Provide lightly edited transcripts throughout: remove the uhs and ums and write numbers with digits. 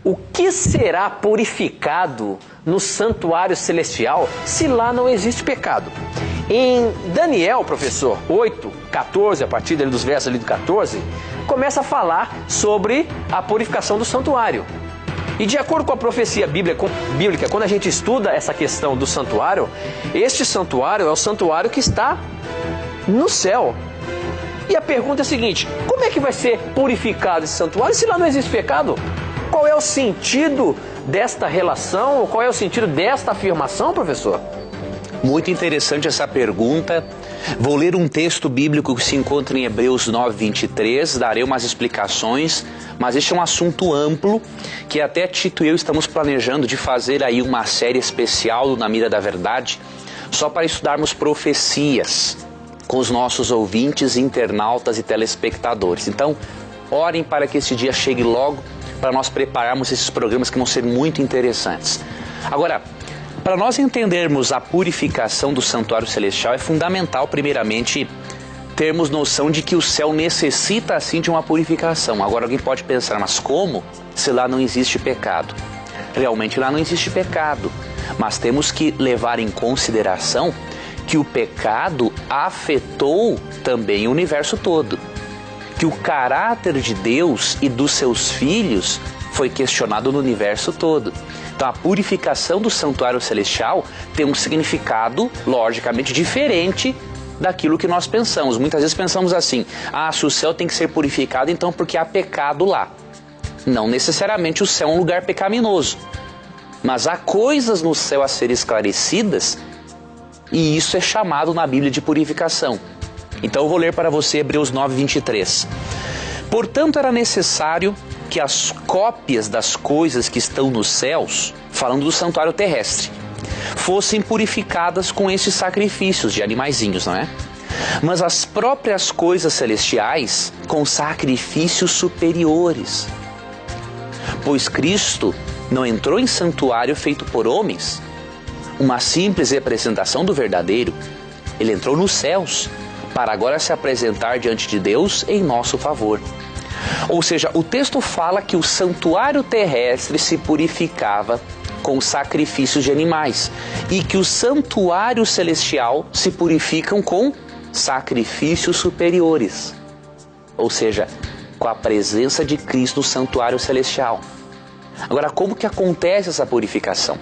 O que será purificado no santuário celestial se lá não existe pecado? Em Daniel, professor, 8, 14, a partir dos versos ali do 14, começa a falar sobre a purificação do santuário. E de acordo com a profecia bíblica, quando a gente estuda essa questão do santuário, este santuário é o santuário que está no céu. E a pergunta é a seguinte: como é que vai ser purificado esse santuário se lá não existe pecado? Qual é o sentido desta relação? Qual é o sentido desta afirmação, professor? Muito interessante essa pergunta. Vou ler um texto bíblico que se encontra em Hebreus 9, 23, darei umas explicações, mas este é um assunto amplo, que até Tito e eu estamos planejando de fazer aí uma série especial do Na Mira da Verdade, só para estudarmos profecias com os nossos ouvintes, internautas e telespectadores. Então, orem para que esse dia chegue logo, para nós prepararmos esses programas que vão ser muito interessantes. Agora, para nós entendermos a purificação do santuário celestial, é fundamental, primeiramente, termos noção de que o céu necessita, assim, de uma purificação. Agora, alguém pode pensar, mas como se lá não existe pecado? Realmente lá não existe pecado, mas temos que levar em consideração que o pecado afetou também o universo todo. Que o caráter de Deus e dos seus filhos foi questionado no universo todo. Então a purificação do santuário celestial tem um significado, logicamente, diferente daquilo que nós pensamos. Muitas vezes pensamos assim: se o céu tem que ser purificado, então porque há pecado lá. Não necessariamente o céu é um lugar pecaminoso, mas há coisas no céu a serem esclarecidas, e isso é chamado na Bíblia de purificação. Então eu vou ler para você Hebreus 9, 23. Portanto, era necessário que as cópias das coisas que estão nos céus, falando do santuário terrestre, fossem purificadas com esses sacrifícios de animaizinhos, não é? Mas as próprias coisas celestiais com sacrifícios superiores. Pois Cristo não entrou em santuário feito por homens, uma simples representação do verdadeiro. Ele entrou nos céus, para agora se apresentar diante de Deus em nosso favor. Ou seja, o texto fala que o santuário terrestre se purificava com sacrifícios de animais e que o santuário celestial se purificam com sacrifícios superiores. Ou seja, com a presença de Cristo no santuário celestial. Agora, como que acontece essa purificação?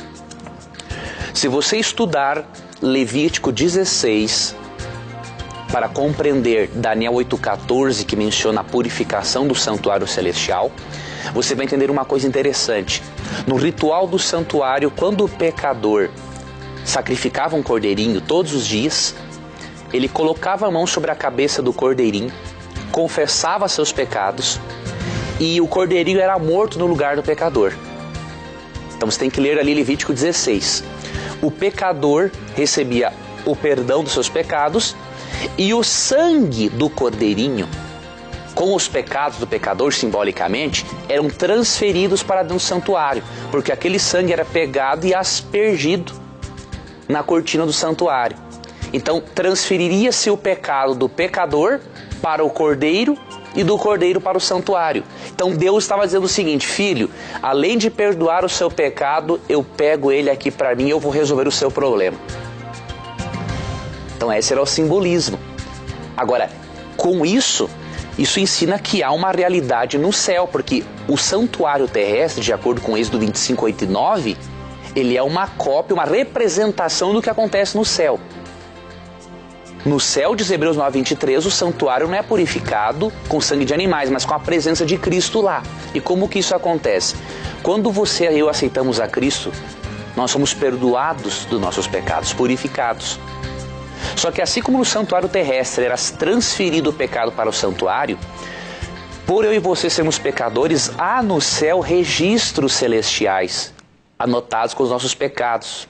Se você estudar Levítico 16, para compreender Daniel 8,14, que menciona a purificação do santuário celestial, você vai entender uma coisa interessante. No ritual do santuário, quando o pecador sacrificava um cordeirinho todos os dias, ele colocava a mão sobre a cabeça do cordeirinho, confessava seus pecados, e o cordeirinho era morto no lugar do pecador. Então você tem que ler ali Levítico 16. O pecador recebia o perdão dos seus pecados, e o sangue do cordeirinho, com os pecados do pecador simbolicamente, eram transferidos para dentro do santuário, porque aquele sangue era pegado e aspergido na cortina do santuário. Então transferiria-se o pecado do pecador para o cordeiro e do cordeiro para o santuário. Então Deus estava dizendo o seguinte: filho, além de perdoar o seu pecado, eu pego ele aqui para mim e eu vou resolver o seu problema. Então esse era o simbolismo. Agora, com isso ensina que há uma realidade no céu, porque o santuário terrestre, de acordo com Êxodo 25, 8 e 9, ele é uma cópia, uma representação do que acontece no céu. No céu, diz Hebreus 9, 23, o santuário não é purificado com sangue de animais, mas com a presença de Cristo lá. E como que isso acontece? Quando você e eu aceitamos a Cristo, nós somos perdoados dos nossos pecados, purificados. Só que assim como no santuário terrestre era transferido o pecado para o santuário, por eu e você sermos pecadores, há no céu registros celestiais anotados com os nossos pecados.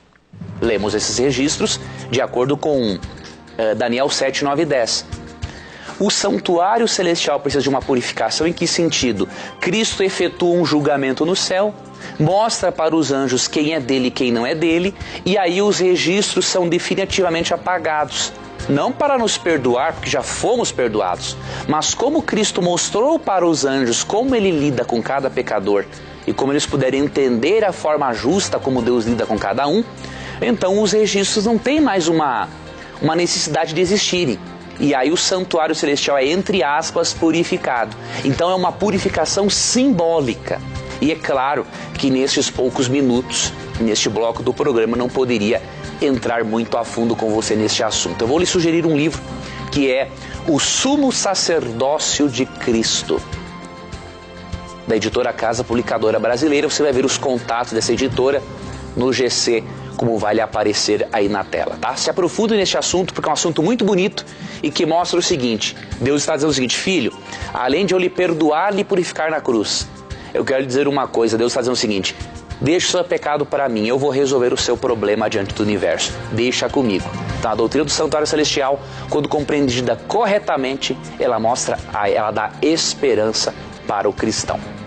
Lemos esses registros de acordo com Daniel 7, 9 e 10. O santuário celestial precisa de uma purificação em que sentido? Cristo efetua um julgamento no céu, mostra para os anjos quem é dele e quem não é dele, e aí os registros são definitivamente apagados. Não para nos perdoar, porque já fomos perdoados, mas como Cristo mostrou para os anjos como ele lida com cada pecador e como eles puderem entender a forma justa como Deus lida com cada um, então os registros não têm mais uma necessidade de existirem. E aí o santuário celestial é, entre aspas, purificado. Então é uma purificação simbólica. E é claro que nestes poucos minutos, neste bloco do programa, não poderia entrar muito a fundo com você neste assunto. Eu vou lhe sugerir um livro que é O Sumo Sacerdócio de Cristo, da editora Casa Publicadora Brasileira. Você vai ver os contatos dessa editora no GC, como vai lhe aparecer aí na tela, tá? Se aprofunde neste assunto, porque é um assunto muito bonito e que mostra o seguinte: Deus está dizendo o seguinte: filho, além de eu lhe perdoar, lhe purificar na cruz, eu quero lhe dizer uma coisa. Deus está dizendo o seguinte: deixa o seu pecado para mim, eu vou resolver o seu problema diante do universo, deixa comigo. Então a doutrina do santuário celestial, quando compreendida corretamente, ela dá esperança para o cristão.